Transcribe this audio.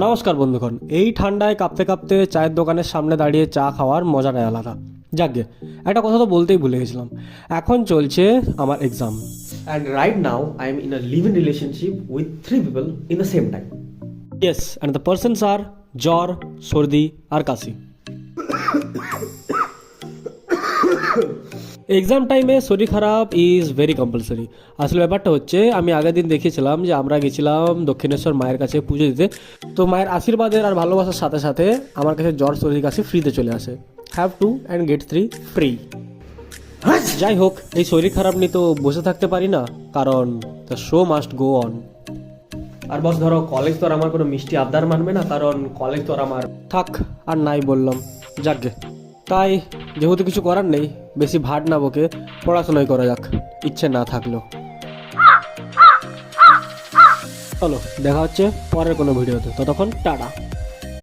নমস্কার বন্ধুগণ, এই ঠান্ডায় কাঁপতে কাঁপতে চায়ের দোকানের সামনে দাঁড়িয়ে চা খাওয়ার মজাটাই আলাদা। যাকগে, একটা কথা তো বলতেই ভুলে গেছিলাম, এখন চলছে আমার exam. And right now, I am in a live-in relationship with three people in the same time. Yes, and the persons আর জ্বর, সর্দি আর কাশি। এক্সাম টাইমে শরীর খারাপ ইজ ভেরি কম্পালসারি। আসলে ব্যাপারটা হচ্ছে, আমি আগের দিন দেখেছিলাম যে আমরা গেছিলাম দক্ষিণেশ্বর মায়ের কাছে পুজো দিতে। তো মায়ের আশীর্বাদের আর ভালোবাসার সাথে সাথে আমার কাছে জ্বর সর্দি কাশি ফ্রিতে চলে আসে। Have to and get 3 free. যাই হোক, এই শরীর খারাপ নিয়ে তো বসে থাকতে পারি না, কারণ the show must go on. আর বস ধরো কলেজ তো আর আমার কোনো মিষ্টি আবদার মানবে না, কারণ কলেজ তো আর আমার থাক আর নাই বললাম, যাকগে। তাই যেহেতু কিছু করার নেই, বেশি ভাট না বকে পড়াশোনাই করা যাক, ইচ্ছে না থাকলেও। চলো, দেখা হচ্ছে পরের কোনো ভিডিওতে, ততক্ষণ টাটা।